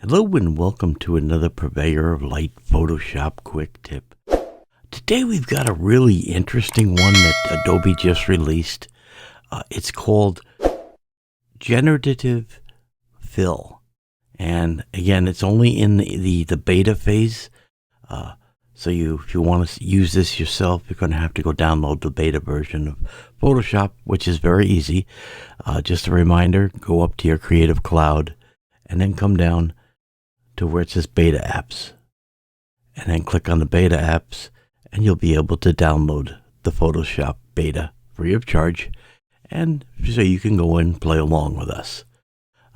Hello and welcome to another Purveyor of Light Photoshop quick tip. Today we've got a really interesting one that Adobe just released. It's called Generative Fill. And again, it's only in the beta phase. So if you want to use this yourself, you're going to have to go download the beta version of Photoshop, which is very easy. Just a reminder, go up to your Creative Cloud and then come down to where it says Beta Apps. And then click on the Beta Apps and you'll be able to download the Photoshop beta free of charge. And so you can go and play along with us.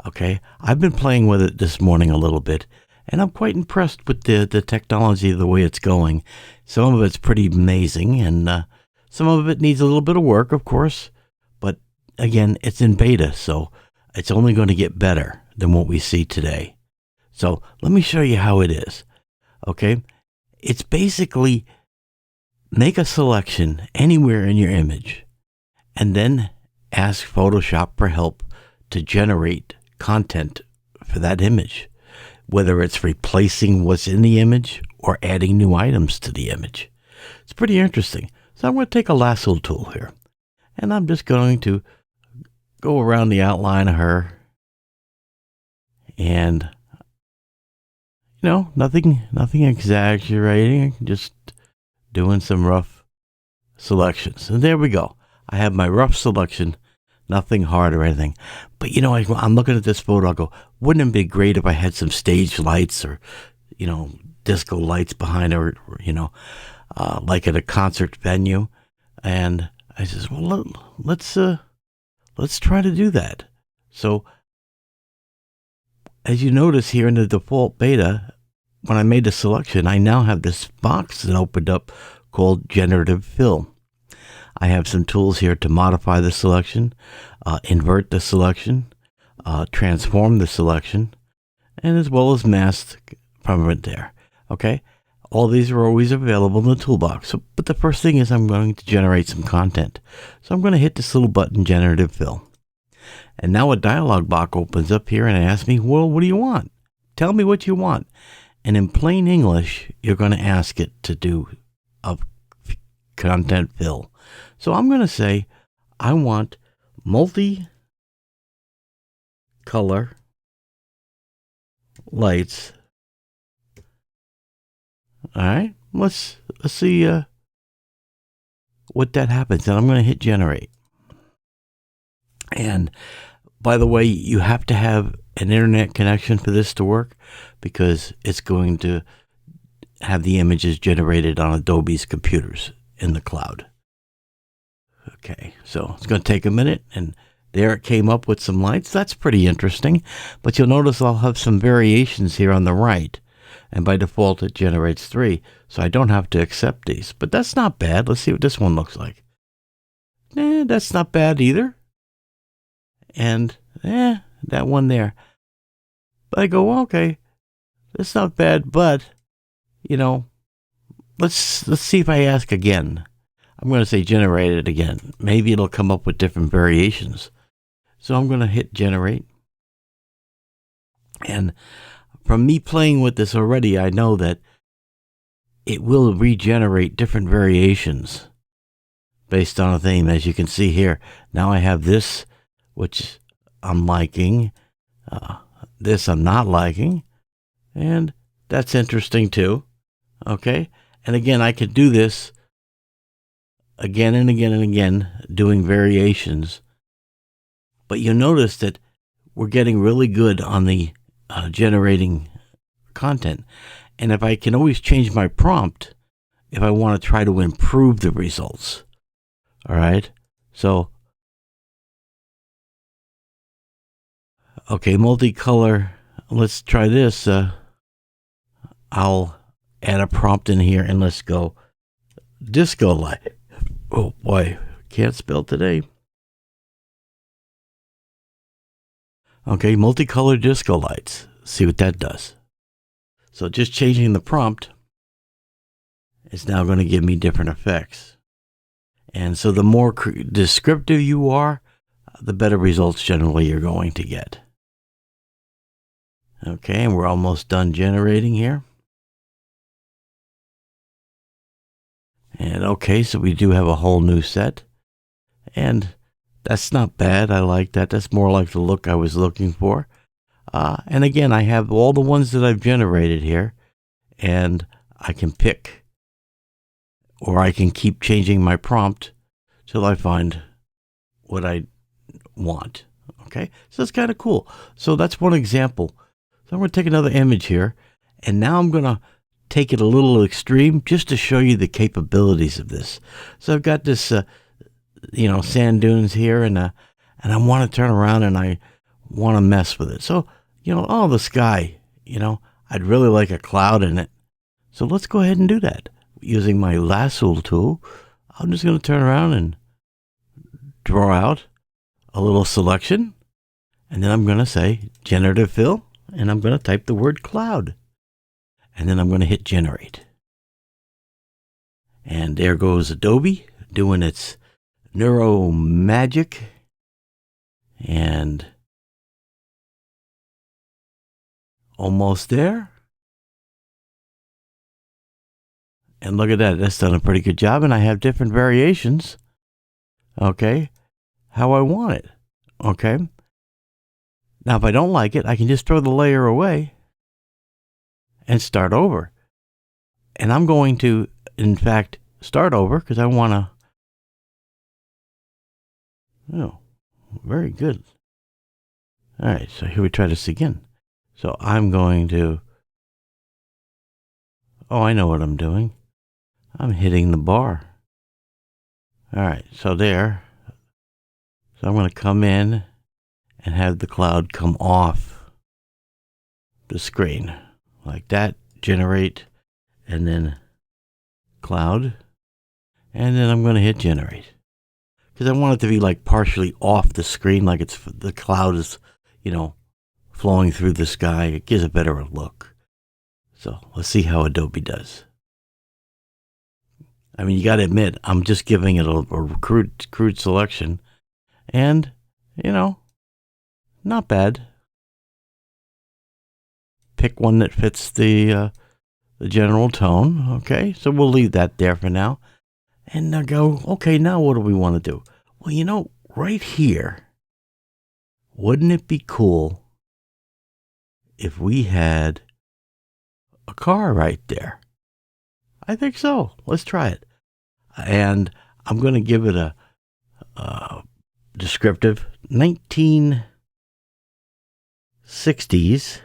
Okay, I've been playing with it this morning a little bit, and I'm quite impressed with the technology, the way it's going. Some of it's pretty amazing, and some of it needs a little bit of work, of course. But again, it's in beta, so it's only going to get better than what we see today. So let me show you how it is. Okay, it's basically make a selection anywhere in your image, and then ask Photoshop for help to generate content for that image, whether it's replacing what's in the image or adding new items to the image. It's pretty interesting. So I'm going to take a lasso tool here, and I'm just going to go around the outline of her, and nothing exaggerating, just doing some rough selections. And there we go. I have my rough selection, nothing hard or anything. But I'm looking at this photo, I'll go, wouldn't it be great if I had some stage lights or, disco lights behind her, like at a concert venue. And I says, well, let's try to do that. So as you notice here in the default beta, when I made the selection, I now have this box that opened up called Generative Fill. I have some tools here to modify the selection, invert the selection, transform the selection, and as well as mask from it there. Okay, all these are always available in the toolbox. But the first thing is I'm going to generate some content. So I'm going to hit this little button, Generative Fill. And now a dialog box opens up here and it asks me, well, what do you want? Tell me what you want. And in plain English, you're going to ask it to do a content fill. So I'm going to say, I want multi-color lights. All right, let's see what that happens. And I'm going to hit generate. And by the way, you have to have an internet connection for this to work, because it's going to have the images generated on Adobe's computers in the cloud. Okay, so it's going to take a minute, and there it came up with some lights. That's pretty interesting, but you'll notice I'll have some variations here on the right, and by default it generates 3, so I don't have to accept these, but that's not bad. Let's see what this one looks like. That's not bad either. And that one there. But I go, okay, that's not bad, but let's see if I ask again. I'm going to say generate it again. Maybe it'll come up with different variations. So I'm going to hit generate. And from me playing with this already, I know that it will regenerate different variations based on a theme. As you can see here, now I have this, which I'm liking. This I'm not liking. And that's interesting too. Okay. And again, I could do this again and again and again, doing variations. But you'll notice that we're getting really good on the generating content. And if I can always change my prompt, if I want to try to improve the results. All right. So, okay, multicolor. Let's try this. I'll add a prompt in here and let's go disco light. Oh boy, can't spell today. Okay, multicolor disco lights. See what that does. So just changing the prompt is now going to give me different effects. And so the more descriptive you are, the better results generally you're going to get. Okay, and we're almost done generating here. And okay, so we do have a whole new set. And that's not bad. I like that. That's more like the look I was looking for. And again, I have all the ones that I've generated here. And I can pick, or I can keep changing my prompt till I find what I want. Okay, so it's kind of cool. So that's one example. So I'm going to take another image here, and now I'm going to take it a little extreme just to show you the capabilities of this. So I've got this, sand dunes here, and I want to turn around and I want to mess with it. So, the sky, I'd really like a cloud in it. So let's go ahead and do that. Using my lasso tool, I'm just going to turn around and draw out a little selection. And then I'm going to say generative fill, and I'm going to type the word cloud. And then I'm going to hit generate. And there goes Adobe doing its neuro magic. And almost there. And look at that. That's done a pretty good job. And I have different variations. Okay. How I want it. Okay. Now, if I don't like it, I can just throw the layer away and start over. And I'm going to, in fact, start over because I want to. Oh, very good. All right. So here we try this again. So I'm going to. Oh, I know what I'm doing. I'm hitting the bar. All right. So there. So I'm going to come in and have the cloud come off the screen like that, generate, and then cloud, and then I'm going to hit generate because I want it to be like partially off the screen, like it's the cloud is, flowing through the sky. It gives a better look. So let's see how Adobe does. I mean, you got to admit, I'm just giving it a crude selection, and not bad. Pick one that fits the general tone. Okay, so we'll leave that there for now. And now go, okay, now what do we want to do? Well, right here, wouldn't it be cool if we had a car right there? I think so. Let's try it. And I'm going to give it a descriptive 1960s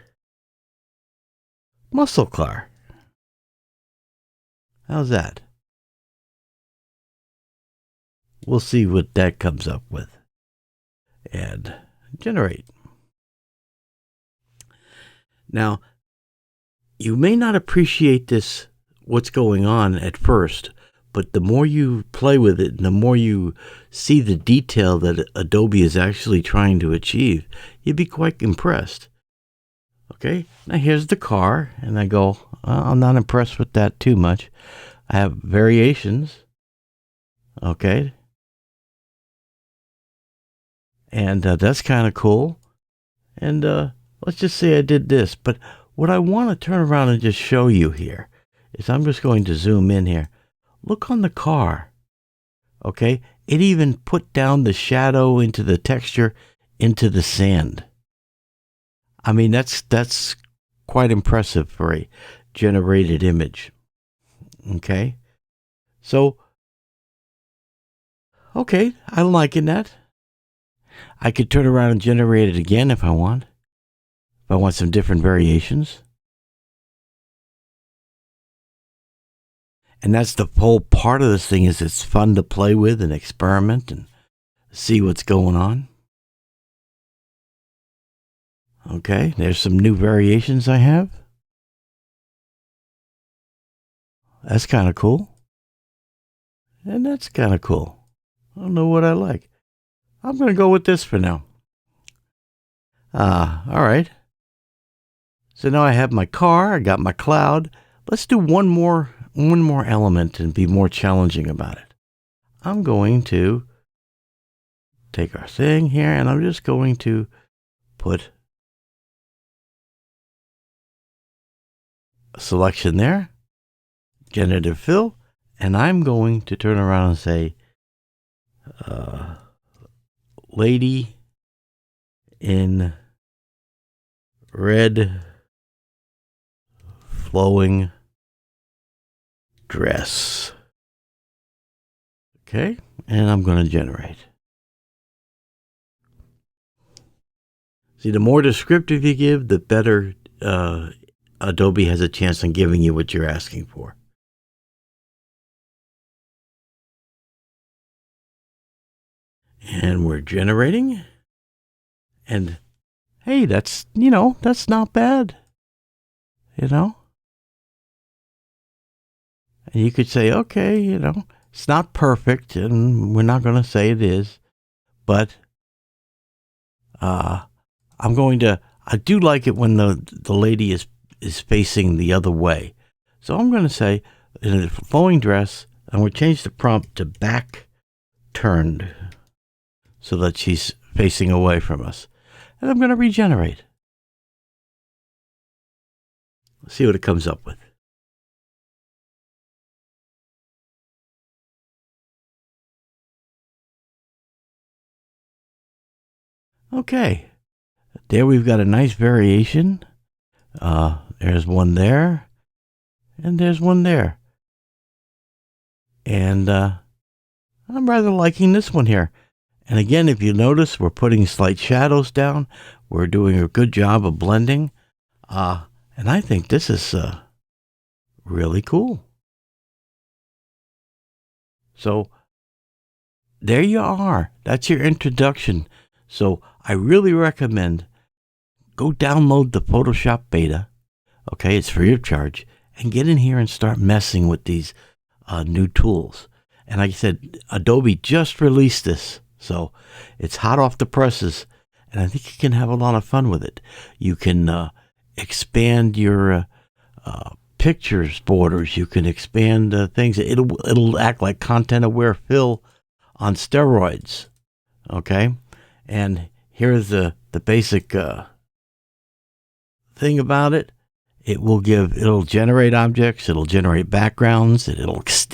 muscle car. How's that? We'll see what that comes up with. And generate. Now, you may not appreciate this, what's going on at first, but the more you play with it and the more you see the detail that Adobe is actually trying to achieve, you'd be quite impressed. Okay, now here's the car, and I go, I'm not impressed with that too much. I have variations. Okay. And that's kind of cool. And let's just say I did this. But what I want to turn around and just show you here is I'm just going to zoom in here. Look on the car. Okay. It even put down the shadow into the texture into the sand. I mean, that's quite impressive for a generated image. Okay. So, okay, I'm liking that. I could turn around and generate it again if I want. If I want some different variations. And that's the whole part of this thing is it's fun to play with and experiment and see what's going on. Okay, there's some new variations I have. That's kind of cool. And that's kind of cool. I don't know what I like. I'm going to go with this for now. All right. So now I have my car, I got my cloud. Let's do one more element and be more challenging about it. I'm going to take our thing here and I'm just going to put selection there, generative fill, and I'm going to turn around and say, lady in red flowing dress. Okay, and I'm going to generate. See, the more descriptive you give, the better Adobe has a chance on giving you what you're asking for. And we're generating. And hey, that's not bad. And you could say, okay, it's not perfect, and we're not going to say it is, but I do like it when the lady is facing the other way. So I'm going to say, in a flowing dress, and we'll change the prompt to back turned so that she's facing away from us. And I'm going to regenerate. Let's see what it comes up with. Okay, there we've got a nice variation. There's one there, and there's one there. And I'm rather liking this one here. And again, if you notice, we're putting slight shadows down. We're doing a good job of blending. And I think this is really cool. So there you are. That's your introduction. So I really recommend go download the Photoshop beta. Okay, it's free of charge. And get in here and start messing with these new tools. And like I said, Adobe just released this. So it's hot off the presses. And I think you can have a lot of fun with it. You can expand your pictures borders. You can expand things. It'll act like content-aware fill on steroids. Okay? And here's the basic thing about it. It'll generate objects, it'll generate backgrounds,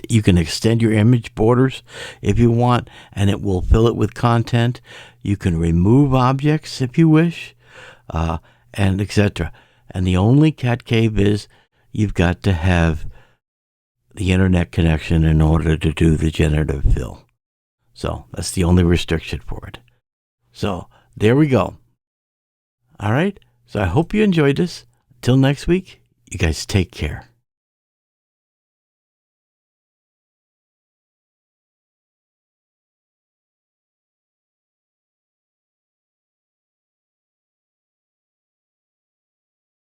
you can extend your image borders if you want, and it will fill it with content. You can remove objects if you wish, and etc. And the only cat cave is you've got to have the internet connection in order to do the generative fill. So that's the only restriction for it. So there we go. All right. So I hope you enjoyed this. Till next week, you guys take care.